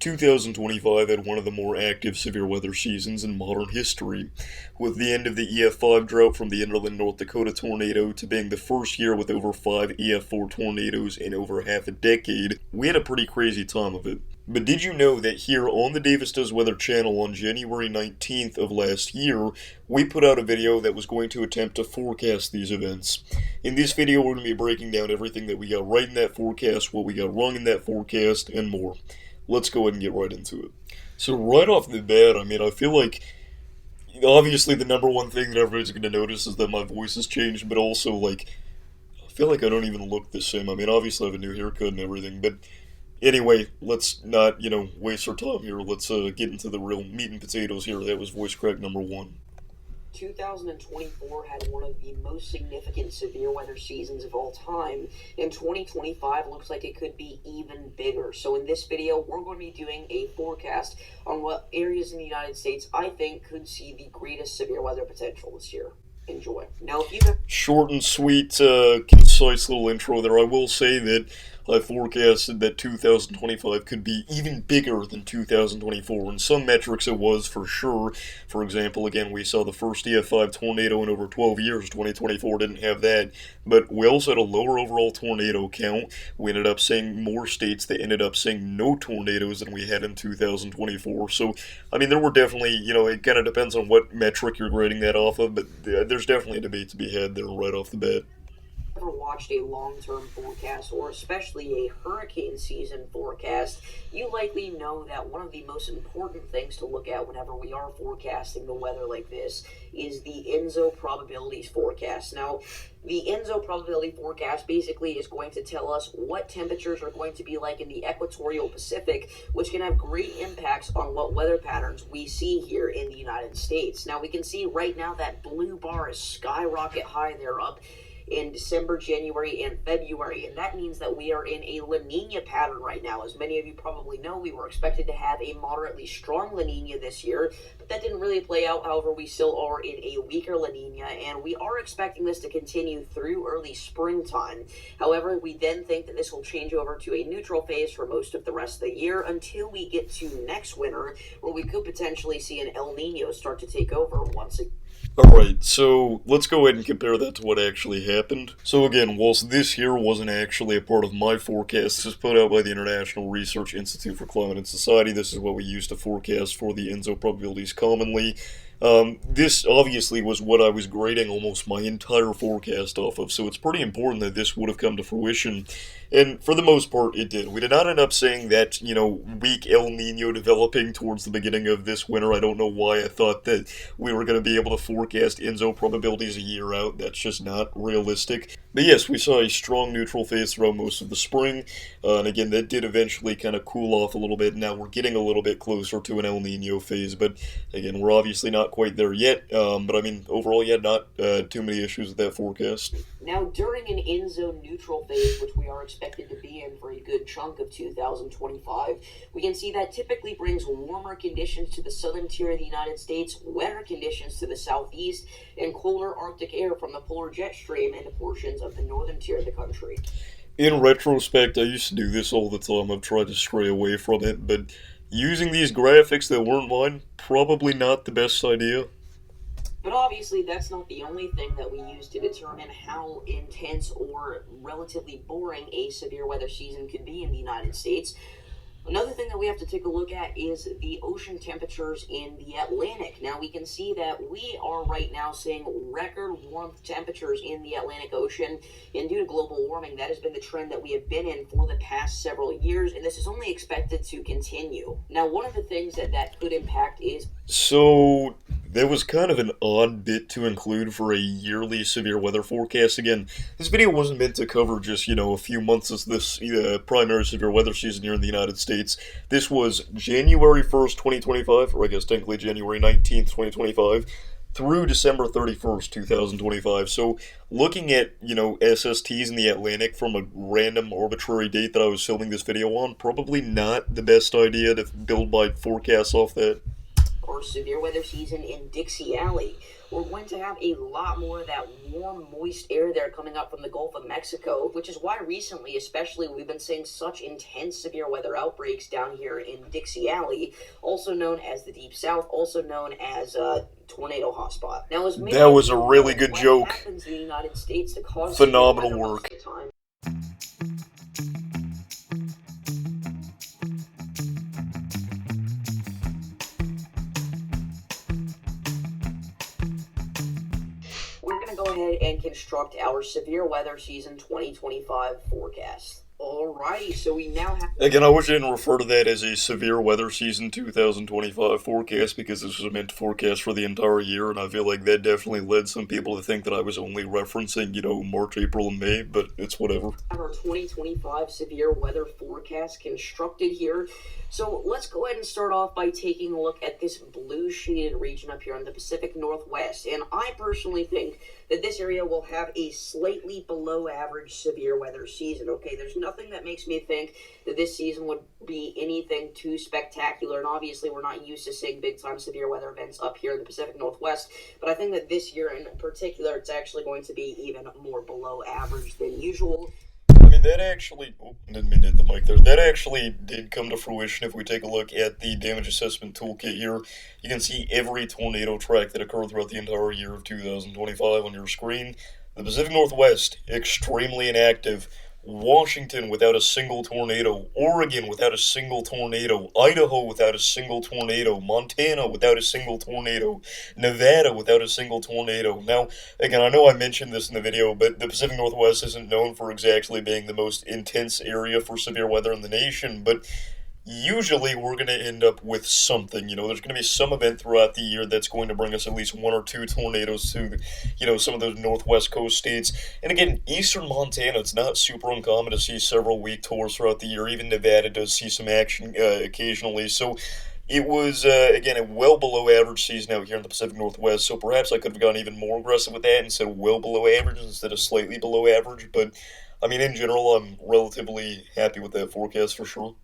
2025 had one of the more active severe weather seasons in modern history, with the end of the EF5 drought from the Inland North Dakota tornado to being the first year with over 5 EF4 tornadoes in over half a decade. We had a pretty crazy time of it. But did you know that here on the Davis Does Weather channel on January 19th of last year, we put out a video that was going to attempt to forecast these events. In this video, we're going to be breaking down everything that we got right in that forecast, what we got wrong in that forecast, and more. Let's go ahead and get right into it. So right off the bat, I feel like obviously the number one thing that everybody's going to notice is that my voice has changed, but also I feel like I don't even look the same. Obviously I have a new haircut and everything, but anyway, let's not, waste our time here. Let's get into the real meat and potatoes here. That was voice crack number one. 2024 had one of the most significant severe weather seasons of all time, and 2025 looks like it could be even bigger. So in this video, we're going to be doing a forecast on what areas in the United States I think could see the greatest severe weather potential this year. Enjoy. Now, if you have... Short and sweet, concise little intro there. I will say that I forecasted that 2025 could be even bigger than 2024. In some metrics it was for sure. For example, again, we saw the first EF5 tornado in over 12 years. 2024 didn't have that. But we also had a lower overall tornado count. We ended up seeing more states that ended up seeing no tornadoes than we had in 2024. So, there were definitely, it kind of depends on what metric you're grading that off of, but there's definitely a debate to be had there right off the bat. Ever watched a long-term forecast, or especially a hurricane season forecast, you likely know that one of the most important things to look at whenever we are forecasting the weather like this is the ENSO probabilities forecast. Now, the ENSO probability forecast basically is going to tell us what temperatures are going to be like in the equatorial Pacific, which can have great impacts on what weather patterns we see here in the United States. Now, we can see right now that blue bar is skyrocket high there up in December, January, and February, and that means that we are in a La Nina pattern right now. As many of you probably know, we were expected to have a moderately strong La Nina this year, but that didn't really play out. However, we still are in a weaker La Nina, and we are expecting this to continue through early springtime. However, we then think that this will change over to a neutral phase for most of the rest of the year until we get to next winter, where we could potentially see an El Nino start to take over once again. Alright, so let's go ahead and compare that to what actually happened. So again, whilst this here wasn't actually a part of my forecast, this was put out by the International Research Institute for Climate and Society. This is what we use to forecast for the ENSO probabilities commonly. This obviously was what I was grading almost my entire forecast off of, so it's pretty important that this would have come to fruition, and for the most part it did. We did not end up seeing that, weak El Nino developing towards the beginning of this winter. I don't know why I thought that we were going to be able to forecast ENSO probabilities a year out. That's just not realistic. But yes, we saw a strong neutral phase throughout most of the spring, and again, that did eventually kind of cool off a little bit. Now we're getting a little bit closer to an El Nino phase, but again, we're obviously not quite there yet, but overall, not too many issues with that forecast. Now, during an ENSO neutral phase, which we are expected to be in for a good chunk of 2025, we can see that typically brings warmer conditions to the southern tier of the United States, wetter conditions to the southeast, and colder Arctic air from the polar jet stream into portions of the northern tier of the country. In retrospect, I used to do this all the time. I've tried to stray away from it, but using these graphics that weren't mine, probably not the best idea. But obviously, that's not the only thing that we use to determine how intense or relatively boring a severe weather season could be in the United States. Another thing that we have to take a look at is the ocean temperatures in the Atlantic. Now, we can see that we are right now seeing record warmth temperatures in the Atlantic Ocean, and due to global warming, that has been the trend that we have been in for the past several years, and this is only expected to continue. Now, one of the things that could impact is... So, that was kind of an odd bit to include for a yearly severe weather forecast. Again, this video wasn't meant to cover just, a few months of this primary severe weather season here in the United States. This was January 1st, 2025, or I guess technically January 19th, 2025, through December 31st, 2025. So, looking at, SSTs in the Atlantic from a random arbitrary date that I was filming this video on, probably not the best idea to build my forecasts off that. our severe weather season in Dixie Alley. We're going to have a lot more of that warm, moist air there coming up from the Gulf of Mexico, which is why recently, especially, we've been seeing such intense severe weather outbreaks down here in Dixie Alley, also known as the Deep South, also known as tornado hotspot. Now, that was a really good joke. Happens in the United States to cause phenomenal work. We're going to go ahead and construct our severe weather season 2025 forecast. Alrighty, so we now have... Again, I wish I didn't refer to that as a severe weather season 2025 forecast, because this was meant to forecast for the entire year, and I feel like that definitely led some people to think that I was only referencing, March, April, and May, but it's whatever. Our 2025 severe weather forecast constructed here. So let's go ahead and start off by taking a look at this blue shaded region up here in the Pacific Northwest, and I personally think that this area will have a slightly below average severe weather season. Okay, there's nothing that makes me think that this season would be anything too spectacular, and obviously we're not used to seeing big time severe weather events up here in the Pacific Northwest, but I think that this year in particular it's actually going to be even more below average than usual. I mean, that actually, didn't mean to hit the mic there, that actually did come to fruition. If we take a look at the damage assessment toolkit here, you can see every tornado track that occurred throughout the entire year of 2025 on your screen. The Pacific Northwest, extremely inactive. Washington without a single tornado, Oregon without a single tornado, Idaho without a single tornado, Montana without a single tornado, Nevada without a single tornado. Now, again, I know I mentioned this in the video, but the Pacific Northwest isn't known for exactly being the most intense area for severe weather in the nation, but usually we're going to end up with something. There's going to be some event throughout the year that's going to bring us at least one or two tornadoes to, some of those northwest coast states. And again, eastern Montana, it's not super uncommon to see several weak tours throughout the year. Even Nevada does see some action occasionally. So it was, again, a well below average season out here in the Pacific Northwest. So perhaps I could have gone even more aggressive with that and said well below average instead of slightly below average. But, I mean, in general, I'm relatively happy with that forecast for sure.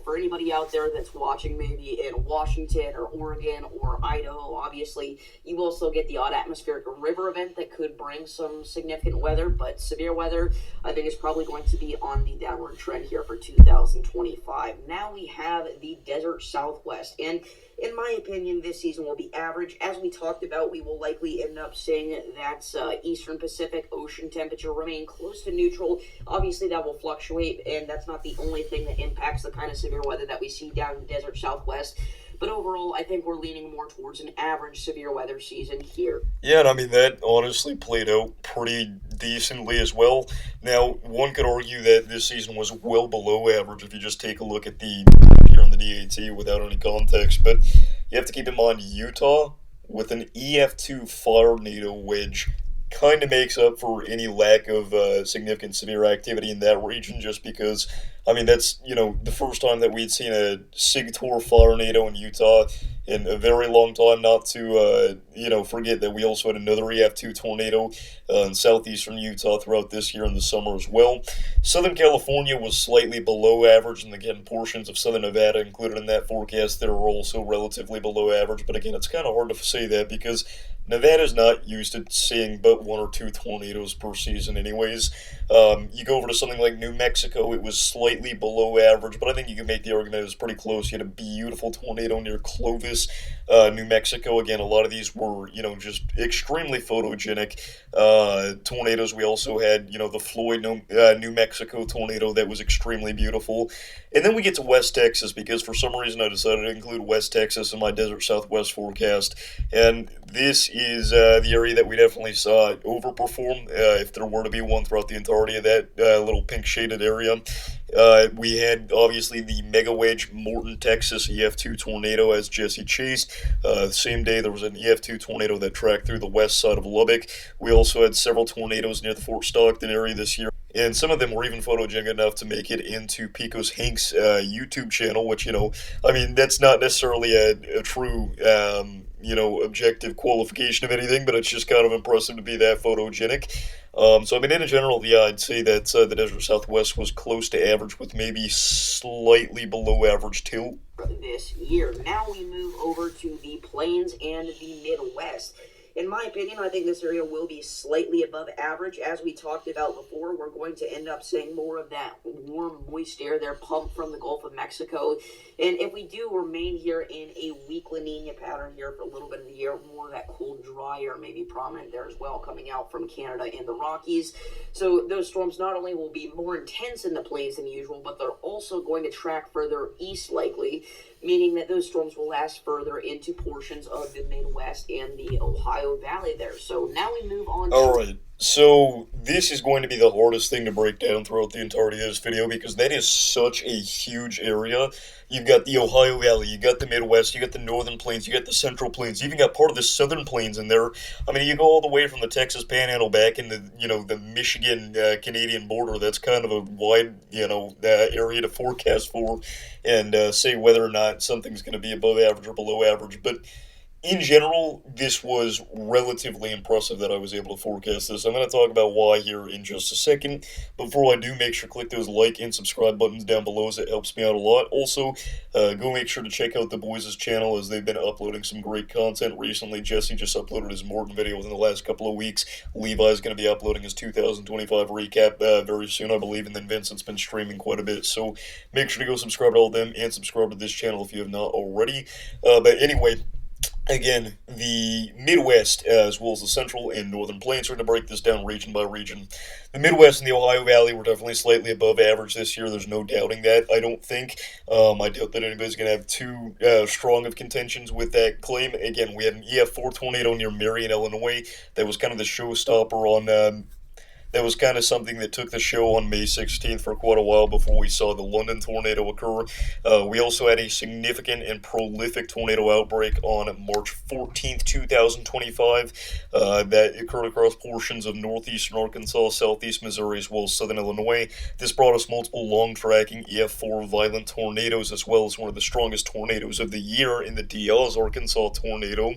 For anybody out there that's watching maybe in Washington or Oregon or Idaho, obviously you also get the odd atmospheric river event that could bring some significant weather, but severe weather I think is probably going to be on the downward trend here for 2025. Now we have the desert Southwest, and in my opinion, this season will be average. As we talked about, we will likely end up seeing that Eastern Pacific Ocean temperature remain close to neutral. Obviously, that will fluctuate, and that's not the only thing that impacts the kind of severe weather that we see down in the desert Southwest. But overall, I think we're leaning more towards an average severe weather season here. Yeah, and I mean, that honestly played out pretty decently as well. Now, one could argue that this season was well below average if you just take a look at the here on the DAT without any context. But you have to keep in mind, Utah, with an EF2 tornado wedge, kind of makes up for any lack of significant severe activity in that region, just because, I mean, that's, the first time that we'd seen a SIG-Tor tornado in Utah in a very long time, not to, forget that we also had another EF2 tornado in southeastern Utah throughout this year in the summer as well. Southern California was slightly below average, and again, portions of southern Nevada included in that forecast that are also relatively below average, but again, it's kind of hard to say that because Nevada's not used to seeing but one or two tornadoes per season anyways. You go over to something like New Mexico, it was slightly below average, but I think you can make the argument it was pretty close. You had a beautiful tornado near Clovis, New Mexico. Again, a lot of these were, just extremely photogenic tornadoes. We also had, the Floyd, New Mexico tornado that was extremely beautiful. And then we get to West Texas, because for some reason I decided to include West Texas in my Desert Southwest forecast. And this is the area that we definitely saw overperform, if there were to be one throughout the entirety of that little pink shaded area. We had, obviously, the mega wedge Morton, Texas EF2 tornado, as Jesse chased. The same day, there was an EF2 tornado that tracked through the west side of Lubbock. We also had several tornadoes near the Fort Stockton area this year, and some of them were even photogenic enough to make it into Pecos Hank's YouTube channel, which, I mean, that's not necessarily a true, objective qualification of anything, but it's just kind of impressive to be that photogenic. So, I mean, in general, yeah, I'd say that the Desert Southwest was close to average with maybe slightly below average tilt. This year. Now we move over to the Plains and the Midwest. In my opinion, I think this area will be slightly above average. As we talked about before, we're going to end up seeing more of that warm, moist air there pumped from the Gulf of Mexico. And if we do remain here in a weak La Nina pattern here for a little bit of the year, more of that cool, dry air may be prominent there as well, coming out from Canada and the Rockies. So those storms not only will be more intense in the plains than usual, but they're also going to track further east likely, meaning that those storms will last further into portions of the Midwest and the Ohio Valley there. So now we move on to... All right. So this is going to be the hardest thing to break down throughout the entirety of this video because that is such a huge area. You've got the Ohio Valley, you got the Midwest, you got the Northern Plains, you got the Central Plains, you even got part of the Southern Plains in there. I mean, you go all the way from the Texas Panhandle back in the Michigan Canadian border. That's kind of a wide area to forecast for and say whether or not something's going to be above average or below average. But in general, this was relatively impressive that I was able to forecast this. I'm going to talk about why here in just a second. Before I do, make sure to click those like and subscribe buttons down below as it helps me out a lot. Also, go make sure to check out the boys' channel as they've been uploading some great content recently. Jesse just uploaded his Morton video within the last couple of weeks. Levi's going to be uploading his 2025 recap very soon, I believe, and then Vincent's been streaming quite a bit. So make sure to go subscribe to all of them and subscribe to this channel if you have not already. But anyway... Again, the Midwest, as well as the Central and Northern Plains, are going to break this down region by region. The Midwest and the Ohio Valley were definitely slightly above average this year. There's no doubting that, I don't think. I doubt that anybody's going to have too strong of contentions with that claim. Again, we had an EF4 tornado near Marion, Illinois. That was kind of the showstopper on... That was kind of something that took the show on May 16th for quite a while before we saw the London tornado occur. We also had a significant and prolific tornado outbreak on March 14th, 2025. That occurred across portions of northeastern Arkansas, southeast Missouri, as well as southern Illinois. This brought us multiple long-tracking EF4 violent tornadoes, as well as one of the strongest tornadoes of the year in the Diaz, Arkansas tornado.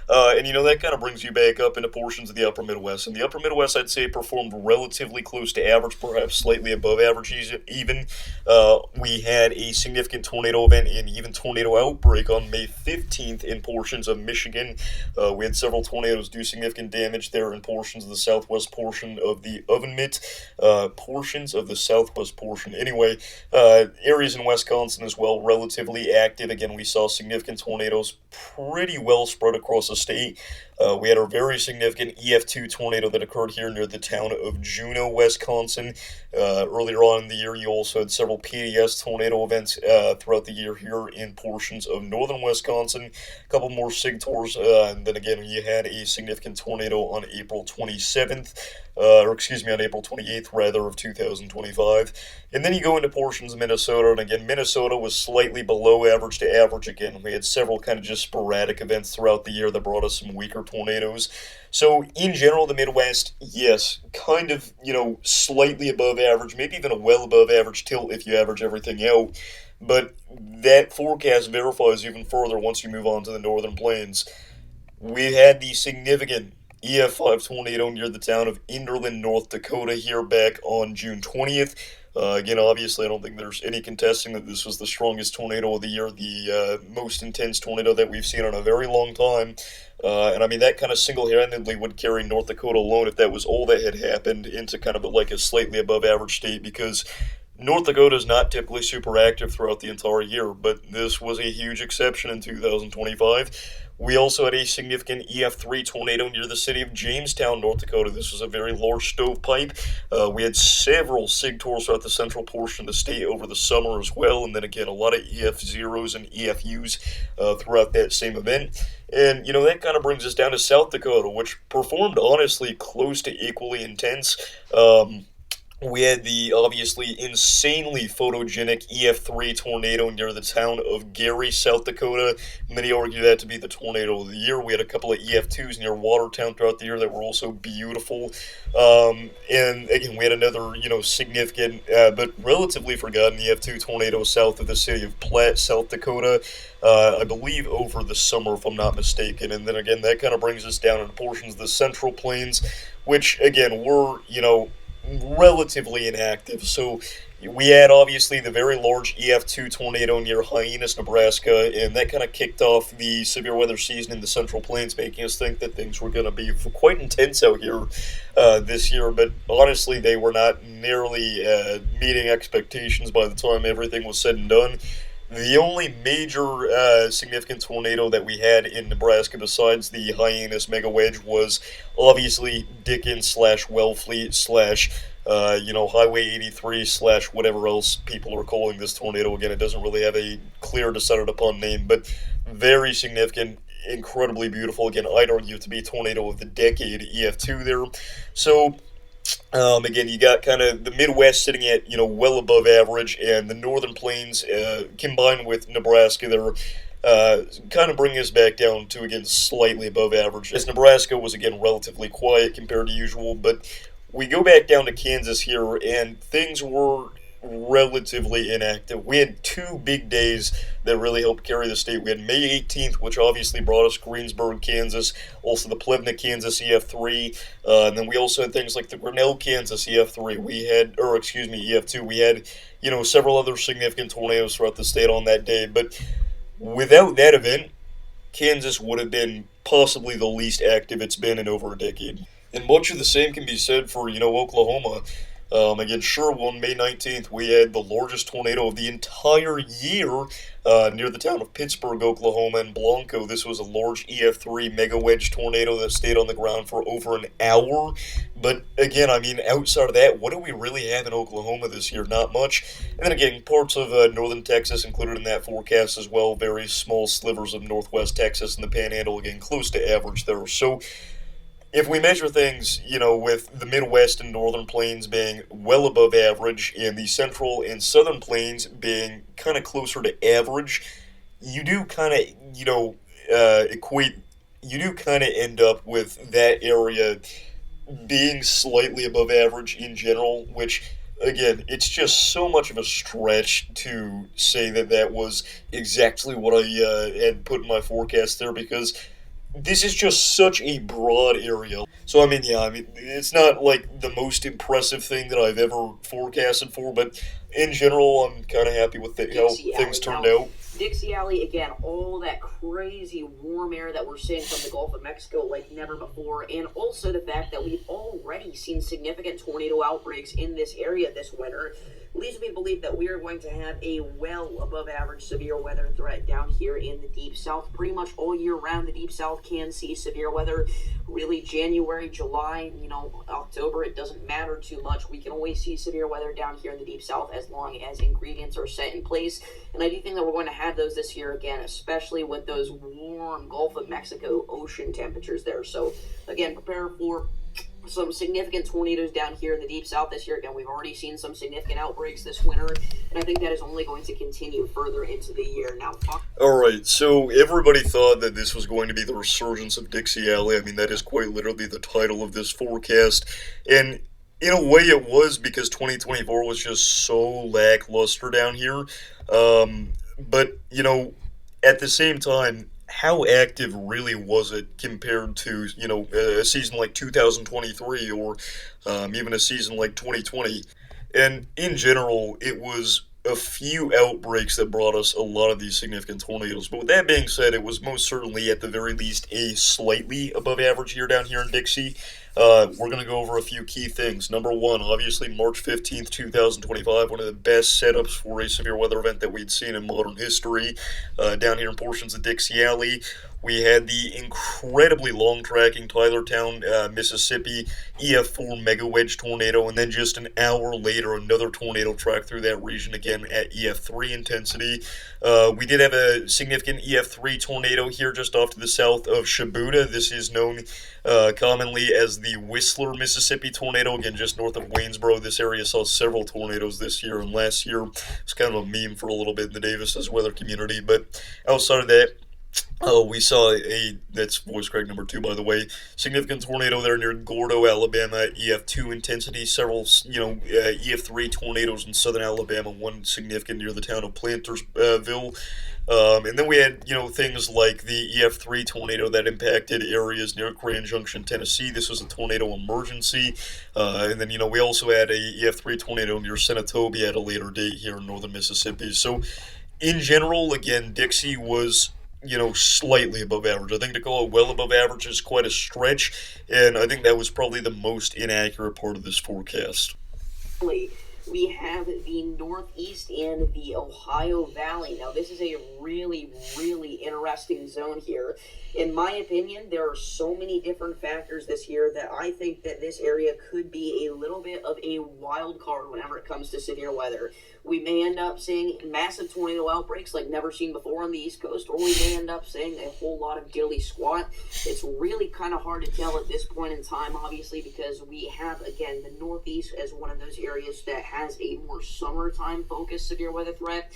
And that kind of brings you back up into portions of the upper Midwest. And the upper Midwest, I'd say, performed relatively close to average, perhaps slightly above average even. We had a significant tornado event and even tornado outbreak on May 15th in portions of Michigan. We had several tornadoes do significant damage there in portions of the southwest portion of the Oven Mitt, portions of the southwest portion. Anyway, areas in Wisconsin as well, relatively active. Again, we saw significant tornadoes pretty well spread across the state. We had a very significant EF2 tornado that occurred here near the town of Juneau, Wisconsin. Earlier on in the year, you also had several PDS tornado events throughout the year here in portions of northern Wisconsin. A couple more SIGTORs, and then again, you had a significant tornado on April 27th. On April 28th, rather, of 2025. And then you go into portions of Minnesota, and again, Minnesota was slightly below average to average again. We had several kind of just sporadic events throughout the year that brought us some weaker tornadoes. So, in general, the Midwest, yes, kind of, slightly above average, maybe even a well above average tilt if you average everything out. But that forecast verifies even further once you move on to the Northern Plains. We had the significant EF5 tornado near the town of Enderlin, North Dakota here back on June 20th. Again, obviously, I don't think there's any contesting that this was the strongest tornado of the year, the most intense tornado that we've seen in a very long time. And I mean, that kind of single-handedly would carry North Dakota alone if that was all that had happened into kind of like a slightly above average state, because North Dakota is not typically super active throughout the entire year, but this was a huge exception in 2025. We also had a significant EF3 tornado near the city of Jamestown, North Dakota. This was a very large stovepipe. We had several SIGTORs throughout the central portion of the state over the summer as well, and then again, a lot of EF0s and EFUs throughout that same event. And, that kind of brings us down to South Dakota, which performed honestly close to equally intense. We had the obviously insanely photogenic EF3 tornado near the town of Gary, South Dakota. Many argue that to be the tornado of the year. We had a couple of EF2s near Watertown throughout the year that were also beautiful. And again, we had another, significant but relatively forgotten EF2 tornado south of the city of Platte, South Dakota. I believe over the summer, if I'm not mistaken. And then again, that kind of brings us down into portions of the Central Plains, which again were, relatively inactive. So we had obviously the very large EF2 tornado near Hyannis, Nebraska, and that kind of kicked off the severe weather season in the Central Plains, making us think that things were going to be quite intense out here this year. But honestly, they were not nearly meeting expectations by the time everything was said and done. The only major significant tornado that we had in Nebraska besides the Hyannis mega wedge was obviously Dickens slash Wellfleet slash Highway 83 slash whatever else people are calling this tornado. Again, it doesn't really have a clear decided upon name, but very significant, incredibly beautiful. Again, I'd argue to be tornado of the decade, EF2 there. So again, you got kind of the Midwest sitting at, well above average, and the Northern Plains, combined with Nebraska, they're kind of bringing us back down to, again, slightly above average. As Nebraska was, again, relatively quiet compared to usual, but we go back down to Kansas here, and things were relatively inactive. We had two big days that really helped carry the state. We had May 18th, which obviously brought us Greensburg, Kansas, also the Plevna, Kansas EF3, and then we also had things like the Grinnell, Kansas EF3. EF2. We had, several other significant tornadoes throughout the state on that day, but without that event, Kansas would have been possibly the least active it's been in over a decade. And much of the same can be said for, Oklahoma. Again, sure, on May 19th, we had the largest tornado of the entire year near the town of Pittsburgh, Oklahoma, and Blanco. This was a large EF3 mega wedge tornado that stayed on the ground for over an hour. But again, outside of that, what do we really have in Oklahoma this year? Not much. And then again, parts of northern Texas included in that forecast as well. Very small slivers of northwest Texas and the Panhandle, again, close to average there. So if we measure things, with the Midwest and Northern Plains being well above average and the Central and Southern Plains being kind of closer to average, you do kind of, you do kind of end up with that area being slightly above average in general, which, again, it's just so much of a stretch to say that that was exactly what I had put in my forecast there, because this is just such a broad area. So, it's not like the most impressive thing that I've ever forecasted for, but in general, I'm kind of happy with how things turned out. Dixie Alley, again, all that crazy warm air that we're seeing from the Gulf of Mexico like never before, and also the fact that we've already seen significant tornado outbreaks in this area this winter leads me to believe that we are going to have a well above average severe weather threat down here in the Deep South. Pretty much all year round, the Deep South can see severe weather. Really, January, July, October, it doesn't matter too much. We can always see severe weather down here in the Deep South as long as ingredients are set in place. And I do think that we're going to have those this year again, especially with those warm Gulf of Mexico ocean temperatures there. So, again, prepare for some significant tornadoes down here in the Deep South this year. Again, we've already seen some significant outbreaks this winter, and I think that is only going to continue further into the year. Now, alright, so everybody thought that this was going to be the resurgence of Dixie Alley. That is quite literally the title of this forecast, and in a way it was, because 2024 was just so lackluster down here. But, at the same time, how active really was it compared to, a season like 2023 or even a season like 2020? And in general, it was a few outbreaks that brought us a lot of these significant tornadoes. But with that being said, it was most certainly, at the very least, a slightly above average year down here in Dixie. We're going to go over a few key things. Number one, obviously, March 15th, 2025, one of the best setups for a severe weather event that we'd seen in modern history. Down here in portions of Dixie Alley, we had the incredibly long-tracking Tylertown, Mississippi EF4 mega wedge tornado, and then just an hour later, another tornado tracked through that region again at EF3 intensity. We did have a significant EF3 tornado here just off to the south of Shibuya. This is known commonly as was the Whistler, Mississippi tornado, again, just north of Waynesboro. This area saw several tornadoes this year, and last year it was kind of a meme for a little bit in the Davis's weather community. But outside of that, we saw that's voice crack number 2, by the way, significant tornado there near Gordo, Alabama, EF2 intensity, several, EF3 tornadoes in southern Alabama, one significant near the town of Plantersville. And then we had, things like the EF3 tornado that impacted areas near Grand Junction, Tennessee. This was a tornado emergency. And then, we also had a EF3 tornado near Senatobia at a later date here in northern Mississippi. So, in general, again, Dixie was slightly above average. I think to call it well above average is quite a stretch, and I think that was probably the most inaccurate part of this forecast. We have the Northeast and the Ohio Valley. Now, this is a really, really interesting zone here. In my opinion, there are so many different factors this year that I think that this area could be a little bit of a wild card whenever it comes to severe weather. We may end up seeing massive tornado outbreaks like never seen before on the East Coast, or we may end up seeing a whole lot of diddly squat. It's really kind of hard to tell at this point in time, obviously, because we have, again, the Northeast as one of those areas that has a more summertime focused severe weather threat.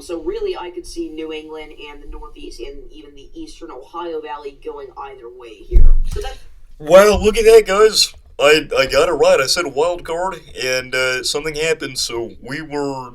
So really, I could see New England and the Northeast and even the Eastern Ohio Valley going either way here. So that. Well, look at that, guys. I got it right. I said wild card, and something happened, so we were,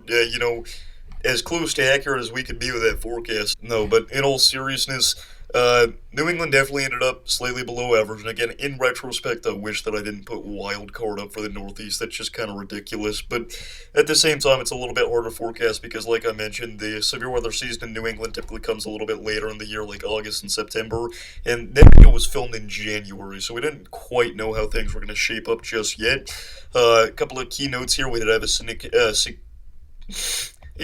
as close to accurate as we could be with that forecast. No, but in all seriousness, New England definitely ended up slightly below average. And again, in retrospect, I wish that I didn't put wild card up for the Northeast. That's just kind of ridiculous. But at the same time, it's a little bit harder to forecast because, like I mentioned, the severe weather season in New England typically comes a little bit later in the year, like August and September. And that video was filmed in January, so we didn't quite know how things were going to shape up just yet. A couple of key notes here. We did have a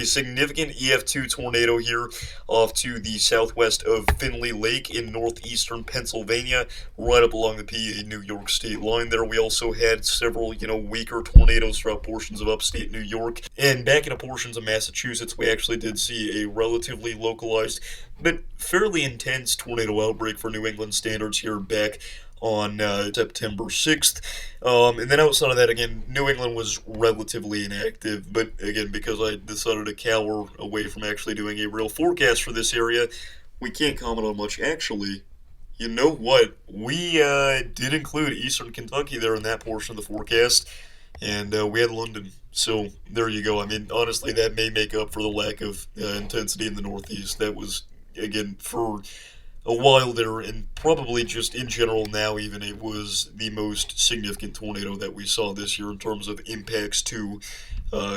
significant EF2 tornado here off to the southwest of Findlay Lake in northeastern Pennsylvania, right up along the PA-New York state line there. We also had several, weaker tornadoes throughout portions of upstate New York. And back in portions of Massachusetts, we actually did see a relatively localized but fairly intense tornado outbreak for New England standards here back on September 6th. And then outside of that, again, New England was relatively inactive, but again, because I decided to cower away from actually doing a real forecast for this area, we can't comment on much. Actually, you know what? We did include Eastern Kentucky there in that portion of the forecast, and we had London. So there you go. I mean, honestly, that may make up for the lack of intensity in the Northeast. That was, again, for a while there, and probably just in general now even, it was the most significant tornado that we saw this year in terms of impacts to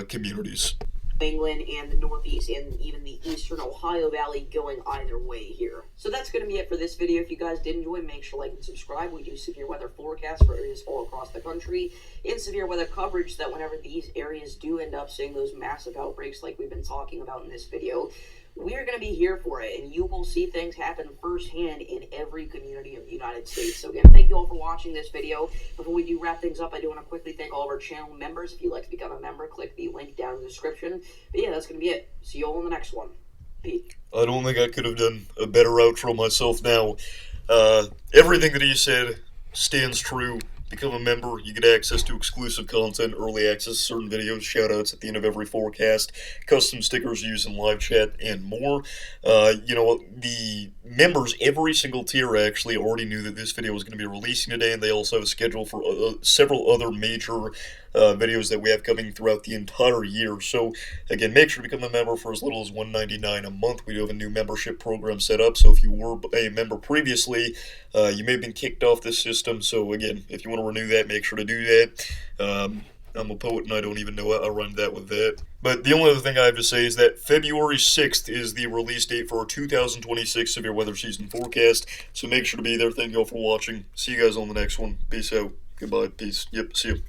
communities. England and the Northeast and even the Eastern Ohio Valley going either way here. So that's going to be it for this video. If you guys did enjoy, make sure to like and subscribe. We do severe weather forecasts for areas all across the country and severe weather coverage that whenever these areas do end up seeing those massive outbreaks like we've been talking about in this video, we are going to be here for it, and you will see things happen firsthand in every community of the United States. So again, thank you all for watching this video. Before we do wrap things up, I do want to quickly thank all of our channel members. If you'd like to become a member, click the link down in the description. But yeah, that's going to be it. See you all in the next one. Peace. I don't think I could have done a better outro myself now. Everything that he said stands true. Become a member, you get access to exclusive content, early access to certain videos, shoutouts at the end of every forecast, custom stickers used in live chat, and more. The members, every single tier actually already knew that this video was going to be releasing today, and they also have a schedule for several other major videos that we have coming throughout the entire year. So, again, make sure to become a member for as little as $1.99 a month. We do have a new membership program set up, so if you were a member previously, you may have been kicked off this system. So, again, if you want to renew that, make sure to do that. I'm a poet and I don't even know how I run that with that. But the only other thing I have to say is that February 6th is the release date for our 2026 severe weather season forecast. So make sure to be there. Thank you all for watching. See you guys on the next one. Peace out. Goodbye. Peace. Yep. See you.